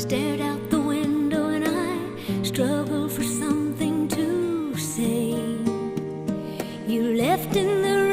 stared out the window and I struggled for something to say. You left in the